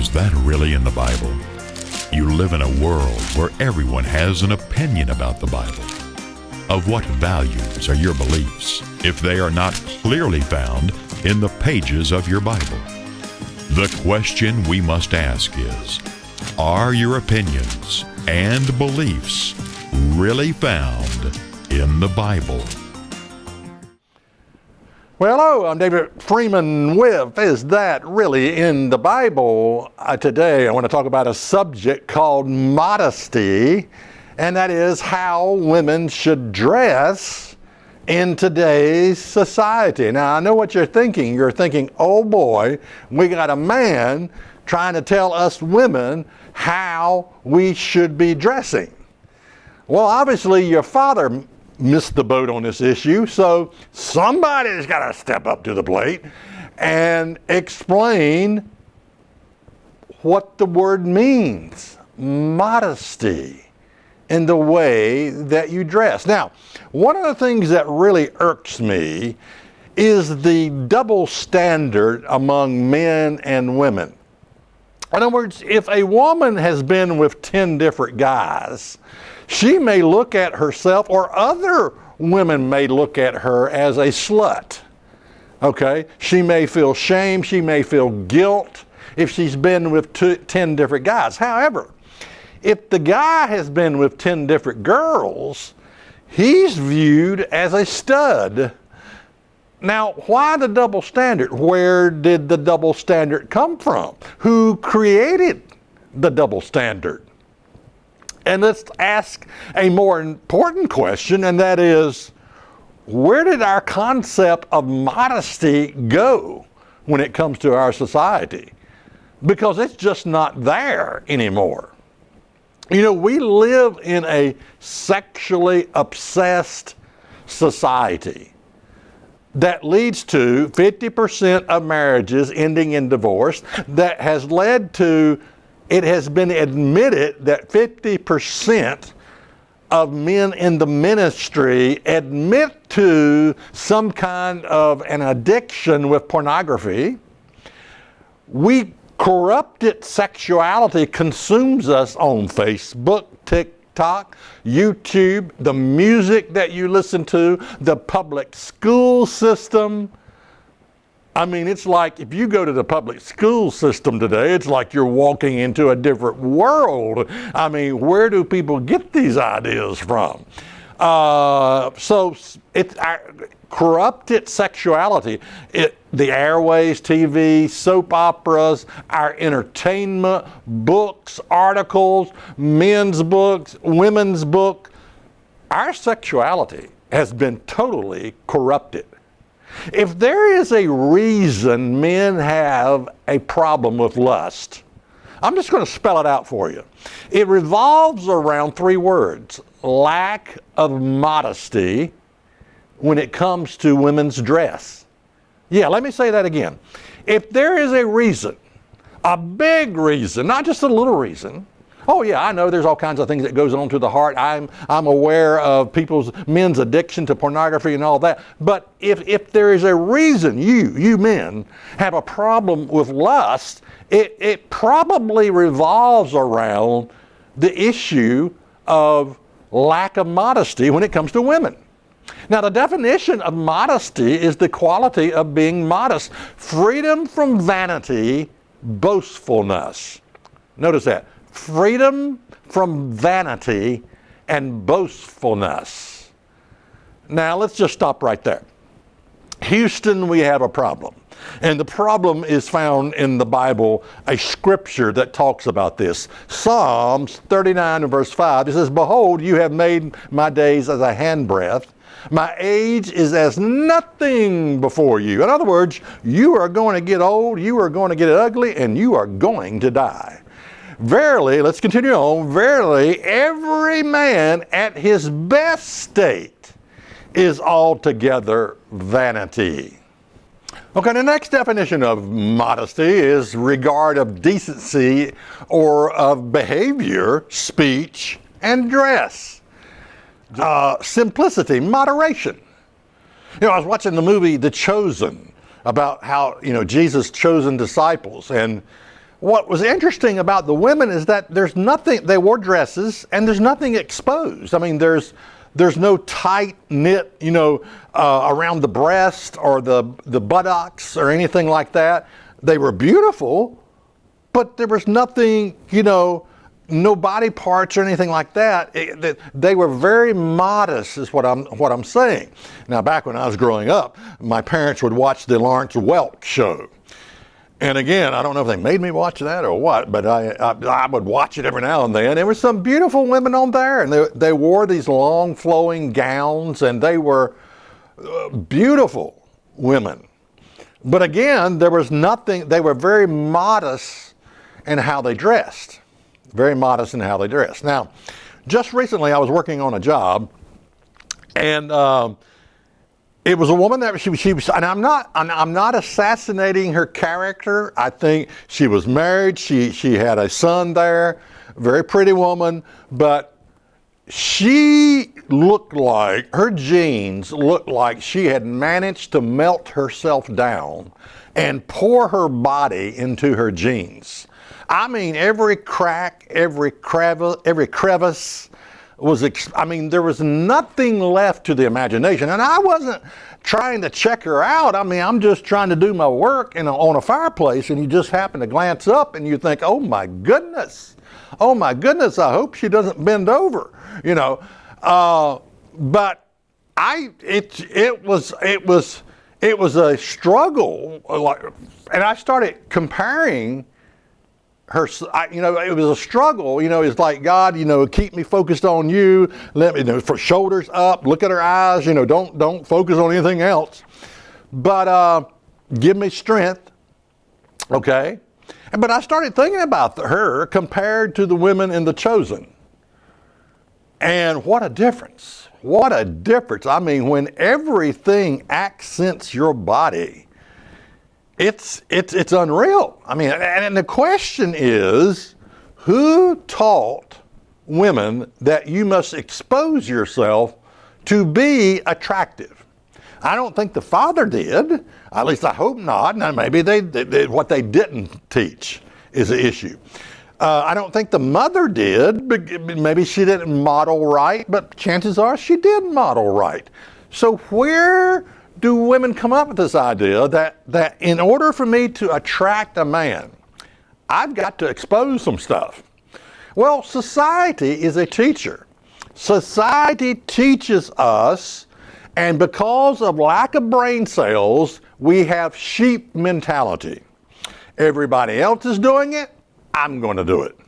Is that really in the Bible? You live in a world where everyone has an opinion about the Bible. Of what values are your beliefs if they are not clearly found in the pages of your Bible? The question we must ask is, are your opinions and beliefs really found in the Bible? Well, hello, I'm David Freeman with Is That Really in the Bible? Today I want to talk about a subject called modesty, and that is how women should dress in today's society. Now, I know what you're thinking. You're thinking, oh boy, we got a man trying to tell us women how we should be dressing. Well, obviously your father missed the boat on this issue, so somebody's got to step up to the plate and explain what the word means, modesty, in the way that you dress. Now, one of the things that really irks me is the double standard among men and women. In other words, if a woman has been with 10 different guys, she may look at herself, or other women may look at her as a slut. Okay? She may feel shame, she may feel guilt if she's been with 10 different guys. However, if the guy has been with 10 different girls, he's viewed as a stud. Now, why the double standard? Where did the double standard come from? Who created the double standard? And let's ask a more important question, and that is, where did our concept of modesty go when it comes to our society? Because it's just not there anymore. You know, we live in a sexually obsessed society that leads to 50% of marriages ending in divorce, that has led to, it has been admitted that 50% of men in the ministry admit to some kind of an addiction with pornography. Corrupted sexuality consumes us on Facebook, TikTok, YouTube, the music that you listen to, the public school system. I mean, it's like if you go to the public school system today, it's like you're walking into a different world. I mean, where do people get these ideas from? So it's corrupted sexuality. The airways, TV, soap operas, our entertainment, books, articles, men's books, women's books. Our sexuality has been totally corrupted. If there is a reason men have a problem with lust, I'm just going to spell it out for you. It revolves around 3 words: lack of modesty when it comes to women's dress. Yeah, let me say that again. If there is a reason, a big reason, not just a little reason. Oh yeah, I know there's all kinds of things that goes on to the heart. I'm aware of men's addiction to pornography and all that. But if there is a reason you men have a problem with lust, it probably revolves around the issue of lack of modesty when it comes to women. Now, the definition of modesty is the quality of being modest. Freedom from vanity, boastfulness. Notice that. Freedom from vanity and boastfulness. Now, let's just stop right there. Houston, we have a problem. And the problem is found in the Bible, a scripture that talks about this. Psalms 39 and verse 5, it says, "Behold, you have made my days as a handbreadth. My age is as nothing before you." In other words, you are going to get old, you are going to get ugly, and you are going to die. Verily, let's continue on, verily, every man at his best state is altogether vanity. Okay, the next definition of modesty is regard of decency or of behavior, speech, and dress. Simplicity, moderation. You know, I was watching the movie The Chosen about how, Jesus chosen disciples, and what was interesting about the women is that there's nothing, they wore dresses and there's nothing exposed. I mean, there's no tight knit, around the breast or the buttocks or anything like that. They were beautiful, but there was nothing, no body parts or anything like that. They were very modest, is what I'm saying. Now, back when I was growing up, my parents would watch the Lawrence Welk show. And again, I don't know if they made me watch that or what, but I would watch it every now and then. There were some beautiful women on there, and they wore these long flowing gowns, and they were beautiful women. But again, there was nothing, they were very modest in how they dressed. Very modest in how they dressed. Now, just recently I was working on a job, and it was a woman that she was, and I'm not assassinating her character. I think she was married. She had a son there, very pretty woman, but she looked like, her jeans looked like she had managed to melt herself down and pour her body into her jeans. I mean, every crack, every crevice was, there was nothing left to the imagination. And I wasn't trying to check her out. I mean, I'm just trying to do my work on a fireplace, and you just happen to glance up and you think, oh my goodness, I hope she doesn't bend over, but it was a struggle, and I started comparing her, it was a struggle, it's like, God, keep me focused on you, let me, for shoulders up, look at her eyes, don't focus on anything else, but give me strength, okay? But I started thinking about her compared to the women in The Chosen, and what a difference, I mean, when everything accents your body, it's unreal. I mean, and the question is, who taught women that you must expose yourself to be attractive? I don't think the father did. At least I hope not. Now, maybe what they didn't teach is the issue. I don't think the mother did. Maybe she didn't model right, but chances are she did model right. So where do women come up with this idea that in order for me to attract a man, I've got to expose some stuff? Well, society is a teacher. Society teaches us, and because of lack of brain cells, we have sheep mentality. Everybody else is doing it, I'm going to do it.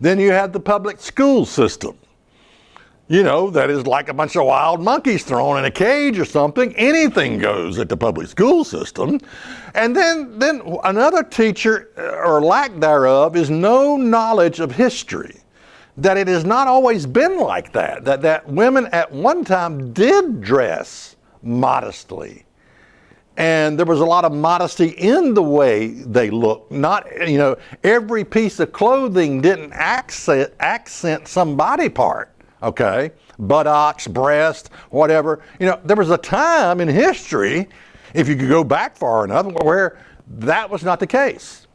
Then you have the public school system. That is like a bunch of wild monkeys thrown in a cage or something. Anything goes at the public school system. And then another teacher, or lack thereof, is no knowledge of history. That it has not always been like that. That women at one time did dress modestly. And there was a lot of modesty in the way they looked. Not, every piece of clothing didn't accent some body part. Okay, buttocks, breast, whatever. There was a time in history, if you could go back far enough, where that was not the case.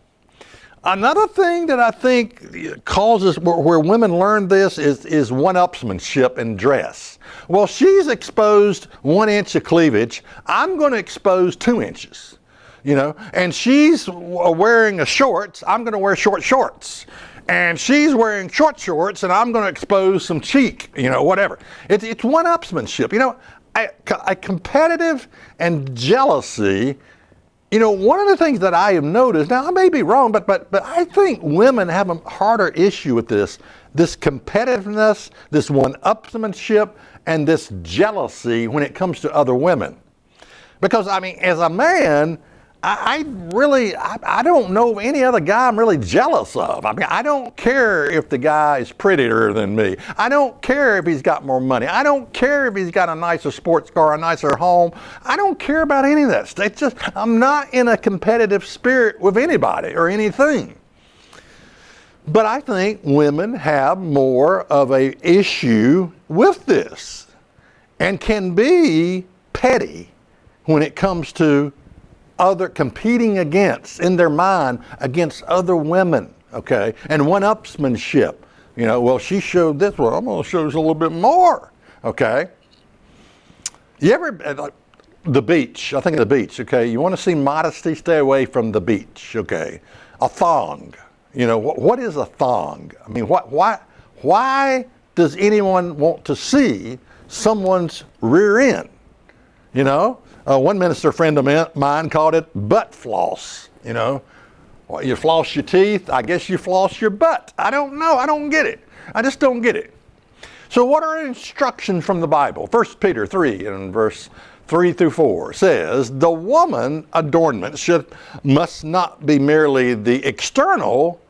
Another thing that I think causes, where women learn this, is one-upsmanship in dress. Well, she's exposed 1 inch of cleavage. I'm going to expose 2 inches. And she's wearing shorts. I'm going to wear short shorts. And she's wearing short shorts, and I'm going to expose some cheek, whatever. It's one-upsmanship. A competitive and jealousy, one of the things that I have noticed, now I may be wrong, but I think women have a harder issue with this competitiveness, this one-upsmanship, and this jealousy when it comes to other women. Because, as a man, I don't know of any other guy I'm really jealous of. I don't care if the guy is prettier than me. I don't care if he's got more money. I don't care if he's got a nicer sports car, a nicer home. I don't care about any of that. It's just, I'm not in a competitive spirit with anybody or anything. But I think women have more of an issue with this and can be petty when it comes to competing against, in their mind, against other women, okay? And one-upsmanship. You know, well, she showed this, well, I'm going to show you a little bit more, okay? You ever, the beach, I think of the beach, okay? You want to see modesty, stay away from the beach, okay? A thong. You know, what is a thong? I mean, why does anyone want to see someone's rear end? You know, one minister friend of mine called it butt floss. You know, well, you floss your teeth, I guess you floss your butt. I don't know, I don't get it. I just don't get it. So what are instructions from the Bible? 1 Peter 3 and verse 3 through 4 says, the woman adornment must not be merely the external.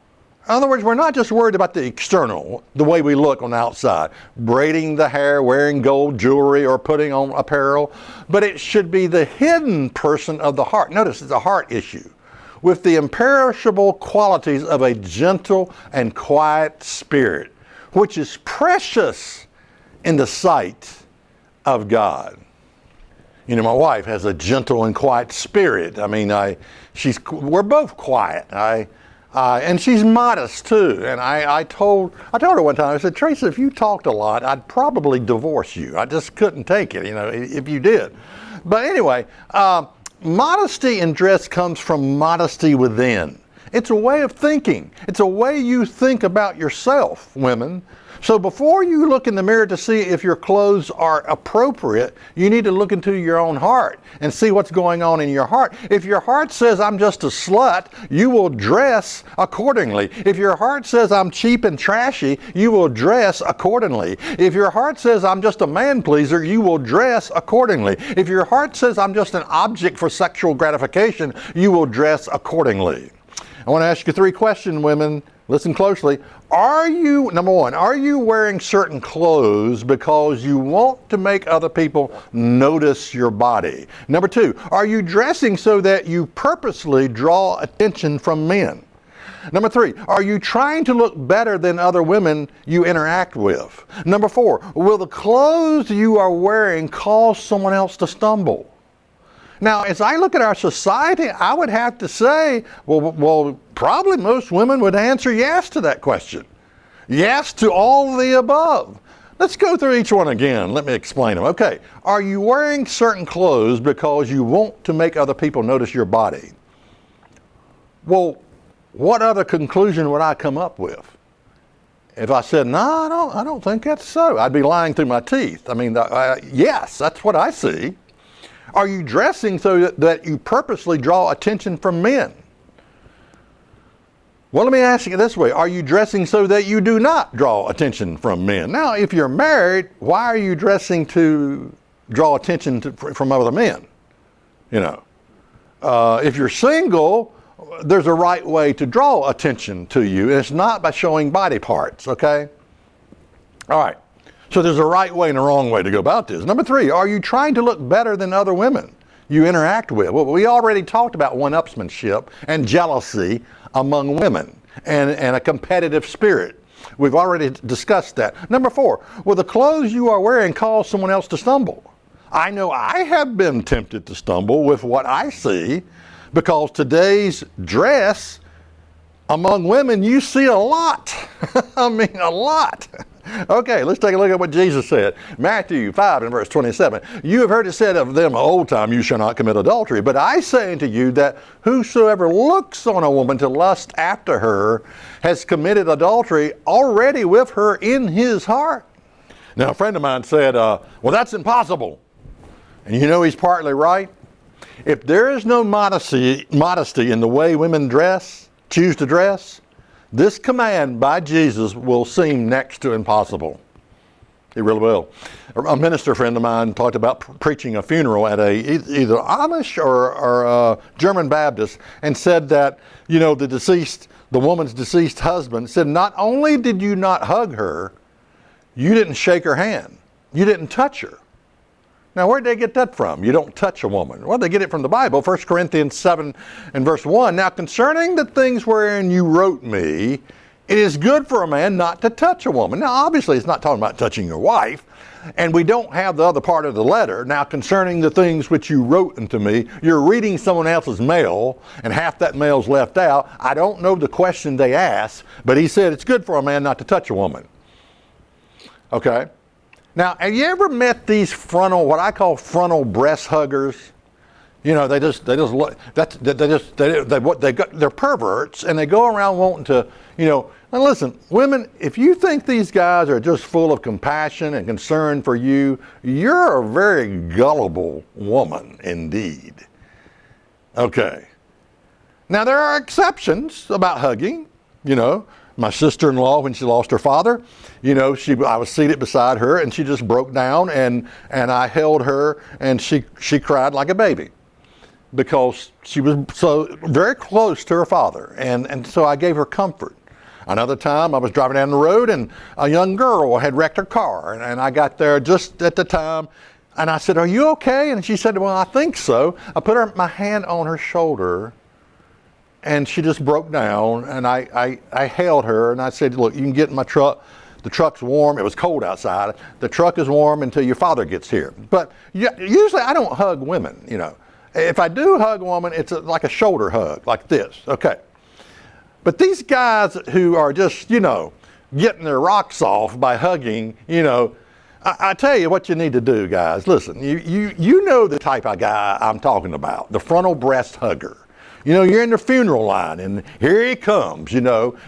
In other words, we're not just worried about the external, the way we look on the outside, braiding the hair, wearing gold jewelry, or putting on apparel, but it should be the hidden person of the heart. Notice it's a heart issue, with the imperishable qualities of a gentle and quiet spirit, which is precious in the sight of God. You know, my wife has a gentle and quiet spirit. I mean, we're both quiet. And she's modest too. And I told her one time, I said, Tracy, if you talked a lot, I'd probably divorce you. I just couldn't take it, you know, if you did. But anyway, modesty in dress comes from modesty within. It's a way of thinking. It's a way you think about yourself, women. So before you look in the mirror to see if your clothes are appropriate, you need to look into your own heart and see what's going on in your heart. If your heart says, I'm just a slut, you will dress accordingly. If your heart says, I'm cheap and trashy, you will dress accordingly. If your heart says, I'm just a man pleaser, you will dress accordingly. If your heart says, I'm just an object for sexual gratification, you will dress accordingly. I want to ask you 3 questions, women. Listen closely. Number one, are you wearing certain clothes because you want to make other people notice your body? Number 2, are you dressing so that you purposely draw attention from men? Number 3, are you trying to look better than other women you interact with? Number 4, will the clothes you are wearing cause someone else to stumble? Now, as I look at our society, I would have to say, well, probably most women would answer yes to that question. Yes to all the above. Let's go through each one again. Let me explain them. Okay, are you wearing certain clothes because you want to make other people notice your body? Well, what other conclusion would I come up with? If I said, no, I don't think that's so, I'd be lying through my teeth. I mean, yes, that's what I see. Are you dressing so that you purposely draw attention from men? Well, let me ask you this way. Are you dressing so that you do not draw attention from men? Now, if you're married, why are you dressing to draw attention from other men? You know, if you're single, there's a right way to draw attention to you, and it's not by showing body parts, okay? All right. So there's a right way and a wrong way to go about this. Number 3, are you trying to look better than other women you interact with? Well, we already talked about one-upsmanship and jealousy among women and a competitive spirit. We've already discussed that. Number 4, will the clothes you are wearing cause someone else to stumble? I know I have been tempted to stumble with what I see, because today's dress among women, you see a lot. I mean, a lot. Okay, let's take a look at what Jesus said. Matthew 5 and verse 27. You have heard it said of them of old time, you shall not commit adultery. But I say unto you that whosoever looks on a woman to lust after her has committed adultery already with her in his heart. Now, a friend of mine said, well, that's impossible. And you know he's partly right. If there is no modesty in the way women choose to dress, this command by Jesus will seem next to impossible. It really will. A minister friend of mine talked about preaching a funeral at either Amish or German Baptist, and said that, you know, the woman's deceased husband said, not only did you not hug her, you didn't shake her hand. You didn't touch her. Now, where'd they get that from? You don't touch a woman. Well, they get it from the Bible. 1 Corinthians 7 and verse 1. Now, concerning the things wherein you wrote me, It is good for a man not to touch a woman. Now, obviously, it's not talking about touching your wife. And we don't have the other part of the letter. Now, concerning the things which you wrote unto me, you're reading someone else's mail, and half that mail's left out. I don't know the question they asked, but he said it's good for a man not to touch a woman. Okay? Now, have you ever met these what I call frontal breast huggers? You know, they're perverts, and they go around wanting to, and listen, women, if you think these guys are just full of compassion and concern for you, you're a very gullible woman indeed. Okay. Now, there are exceptions about hugging. My sister-in-law, when she lost her father, I was seated beside her, and she just broke down, and I held her, and she cried like a baby, because she was so very close to her father, and so I gave her comfort. Another time, I was driving down the road, and a young girl had wrecked her car, and I got there just at the time, and I said, "Are you okay?" And she said, "Well, I think so." I put my hand on her shoulder, and she just broke down, and I held her, and I said, "Look, you can get in my truck. The truck's warm." It was cold outside. "The truck is warm until your father gets here." But usually I don't hug women, If I do hug a woman, it's like a shoulder hug, like this, okay? But these guys who are just, getting their rocks off by hugging, I tell you what you need to do, guys. Listen, you know the type of guy I'm talking about, the frontal breast hugger. You're in the funeral line, and here he comes,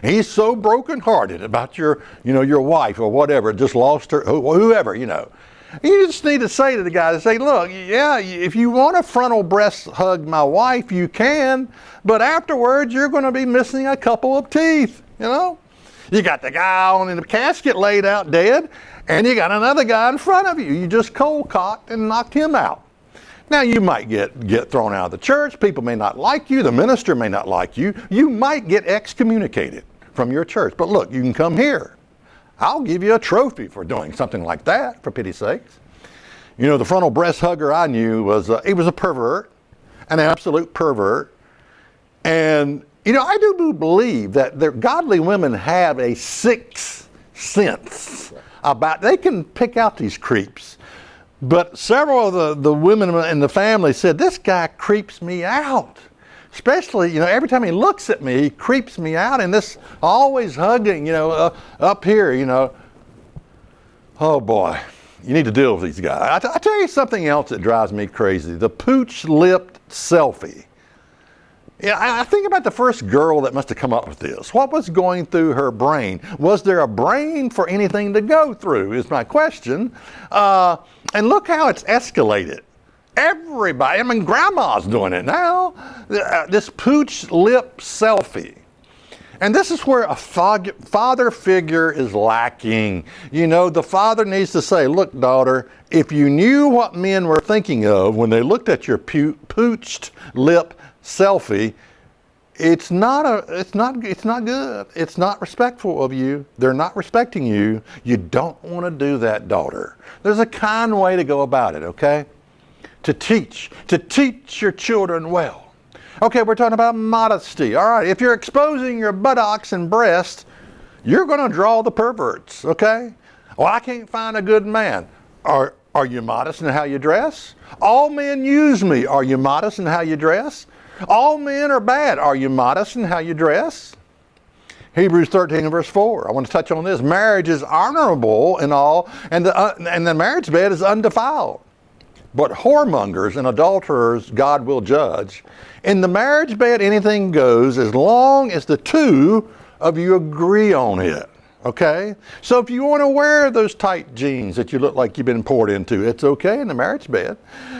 He's so brokenhearted about your wife or whatever, just lost her, whoever, You just need to say to the guy, "Look, yeah, if you want to frontal breast hug my wife, you can, but afterwards you're going to be missing a couple of teeth, You got the guy in the casket laid out dead, and you got another guy in front of you. You just cold-cocked and knocked him out. Now, you might get thrown out of the church. People may not like you. The minister may not like you. You might get excommunicated from your church. But look, you can come here. I'll give you a trophy for doing something like that, for pity's sakes. The frontal breast hugger I knew was a pervert, an absolute pervert. And, I do believe that godly women have a sixth sense about, they can pick out these creeps. But several of the women in the family said, "This guy creeps me out." Especially, every time he looks at me, he creeps me out, and this always hugging, up here, Oh boy, you need to deal with these guys. I tell you something else that drives me crazy, the pooch-lipped selfie. I think about the first girl that must have come up with this. What was going through her brain? Was there a brain for anything to go through, is my question. And look how it's escalated. Everybody, grandma's doing it now. This pooch lip selfie. And this is where a father figure is lacking. The father needs to say, "Look, daughter, if you knew what men were thinking of when they looked at your pooched lip selfie, it's not good. It's not respectful of you. They're not respecting you. You don't want to do that, daughter." There's a kind way to go about it, okay? To teach your children well. Okay, we're talking about modesty. All right, if you're exposing your buttocks and breast, you're going to draw the perverts, okay? "Well, I can't find a good man." Are you modest in how you dress? "All men use me." Are you modest in how you dress? "All men are bad." Are you modest in how you dress? Hebrews 13 and verse 4. I want to touch on this. Marriage is honorable and all, and the marriage bed is undefiled. But whoremongers and adulterers God will judge. In the marriage bed, anything goes as long as the two of you agree on it. Okay? So if you want to wear those tight jeans that you look like you've been poured into, it's okay in the marriage bed.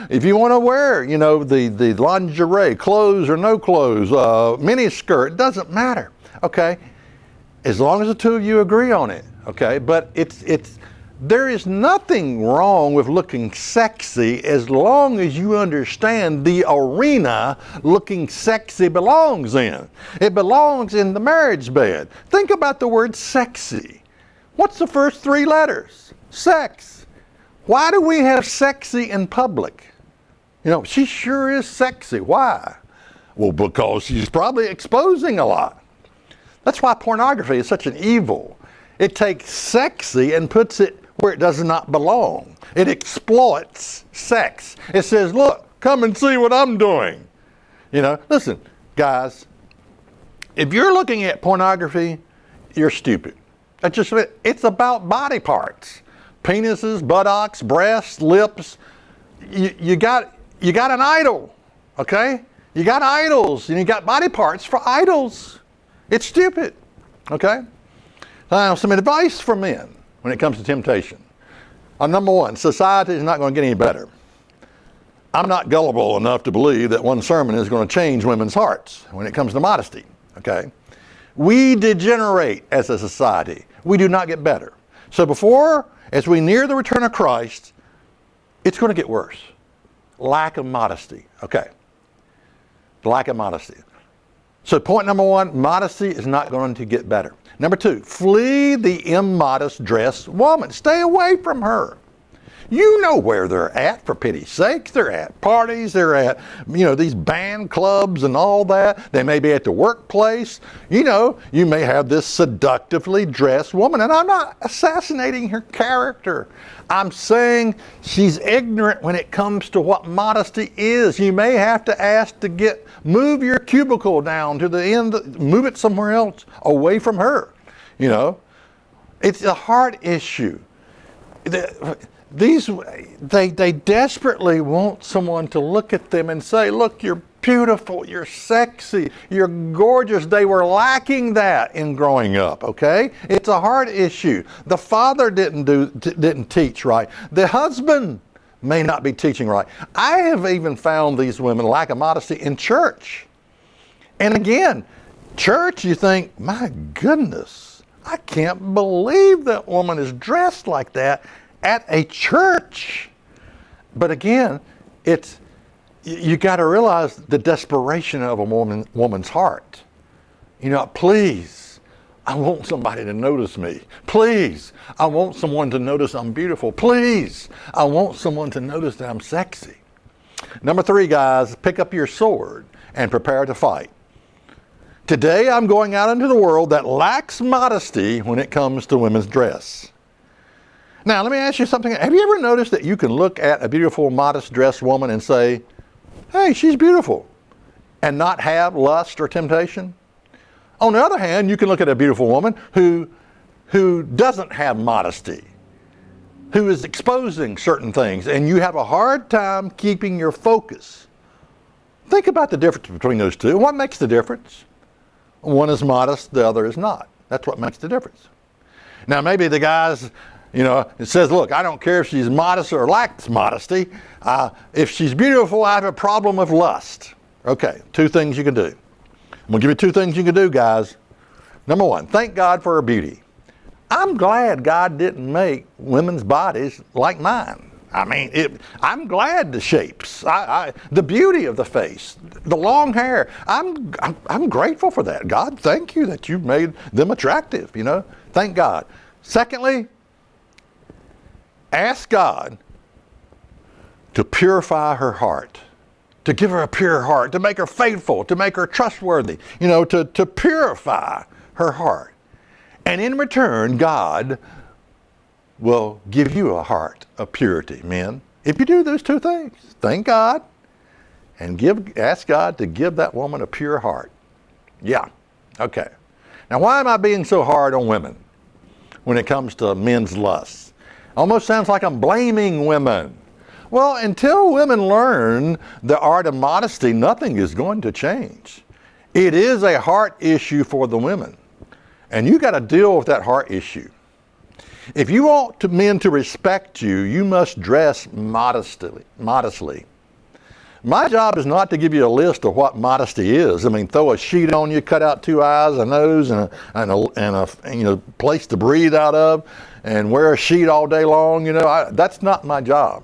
If you want to wear, the lingerie, clothes or no clothes, mini skirt, it doesn't matter. Okay? As long as the two of you agree on it. Okay? But there is nothing wrong with looking sexy as long as you understand the arena looking sexy belongs in. It belongs in the marriage bed. Think about the word sexy. What's the first three letters? Sex. Why do we have sexy in public? She sure is sexy. Why? Well, because she's probably exposing a lot. That's why pornography is such an evil. It takes sexy and puts it where it does not belong. It exploits sex. It says, look, come and see what I'm doing. You know, listen, guys, if you're looking at pornography, you're stupid. It's about body parts. Penises, buttocks, breasts, lips. You got an idol, okay? You got idols, and you got body parts for idols. It's stupid, okay? Now, some advice for men when it comes to temptation. Number one, society is not going to get any better. I'm not gullible enough to believe that one sermon is going to change women's hearts when it comes to modesty, okay? We degenerate as a society. We do not get better. So as we near the return of Christ, it's going to get worse. Lack of modesty, okay? Lack of modesty. So point number one, modesty is not going to get better. Number two, flee the immodest dressed woman. Stay away from her. You know where they're at, for pity's sake. They're at parties, they're at, these band clubs and all that. They may be at the workplace. You may have this seductively dressed woman. And I'm not assassinating her character. I'm saying she's ignorant when it comes to what modesty is. You may have to ask to move your cubicle down to the end, move it somewhere else, away from her. It's a heart issue. They desperately want someone to look at them and say, look, you're beautiful, you're sexy, you're gorgeous. They were lacking that in growing up, okay? It's a heart issue. The father didn't teach right. The husband may not be teaching right. I have even found these women lack of modesty in church. And again, church, you think, my goodness, I can't believe that woman is dressed like that at a church. But again, you got to realize the desperation of a woman's heart. Please, I want somebody to notice me. Please, I want someone to notice I'm beautiful. Please, I want someone to notice that I'm sexy. Number three, guys, pick up your sword and prepare to fight. Today, I'm going out into the world that lacks modesty when it comes to women's dress. Now, let me ask you something. Have you ever noticed that you can look at a beautiful, modest-dressed woman and say, hey, she's beautiful, and not have lust or temptation? On the other hand, you can look at a beautiful woman who doesn't have modesty, who is exposing certain things, and you have a hard time keeping your focus. Think about the difference between those two. What makes the difference? One is modest, the other is not. That's what makes the difference. Now, maybe the guys, it says, look, I don't care if she's modest or lacks modesty. If she's beautiful, I have a problem with lust. Okay, two things you can do. I'm going to give you two things you can do, guys. Number one, thank God for her beauty. I'm glad God didn't make women's bodies like mine. I'm glad the shapes, the beauty of the face, the long hair. I'm grateful for that. God, thank you that you made them attractive. Thank God. Secondly, ask God to purify her heart, to give her a pure heart, to make her faithful, to make her trustworthy, to purify her heart. And in return, God will give you a heart of purity, men. If you do those two things, thank God and ask God to give that woman a pure heart. Yeah, okay. Now, why am I being so hard on women when it comes to men's lusts? Almost sounds like I'm blaming women. Well, until women learn the art of modesty, nothing is going to change. It is a heart issue for the women, and you got to deal with that heart issue. If you want men to respect you, you must dress modestly. My job is not to give you a list of what modesty is. Throw a sheet on you, cut out two eyes, a nose, and a place to breathe out of, and wear a sheet all day long. That's not my job.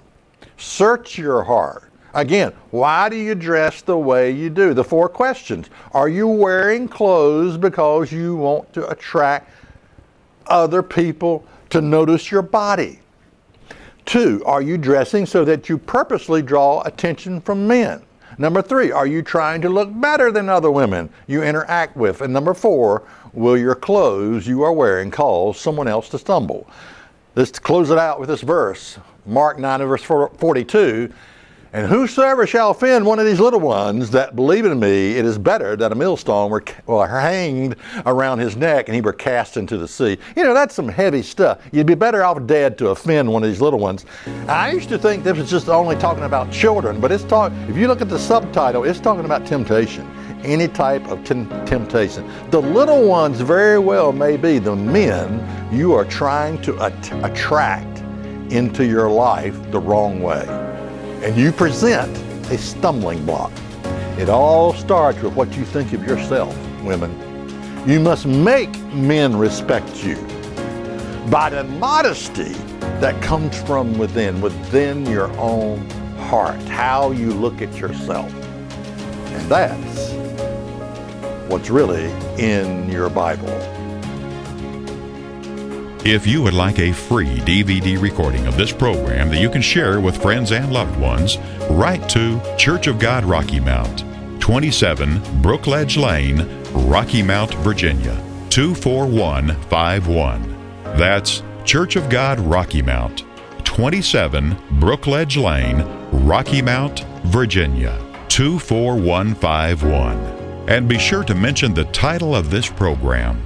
Search your heart. Again, why do you dress the way you do? The 4 questions. Are you wearing clothes because you want to attract other people to notice your body? 2, are you dressing so that you purposely draw attention from men? Number 3, are you trying to look better than other women you interact with? And number 4, will your clothes you are wearing cause someone else to stumble? Let's close it out with this verse, Mark 9 and verse 42. And whosoever shall offend one of these little ones that believe in me, it is better that a millstone were hanged around his neck and he were cast into the sea. You know, that's some heavy stuff. You'd be better off dead to offend one of these little ones. I used to think this was just only talking about children, but if you look at the subtitle, it's talking about temptation. Any type of temptation. The little ones very well may be the men you are trying to attract into your life the wrong way. And you present a stumbling block. It all starts with what you think of yourself, women. You must make men respect you by the modesty that comes from within your own heart, how you look at yourself. And that's what's really in your Bible. If you would like a free DVD recording of this program that you can share with friends and loved ones, write to Church of God Rocky Mount, 27 Brookledge Lane, Rocky Mount, Virginia, 24151. That's Church of God Rocky Mount, 27 Brookledge Lane, Rocky Mount, Virginia, 24151. And be sure to mention the title of this program.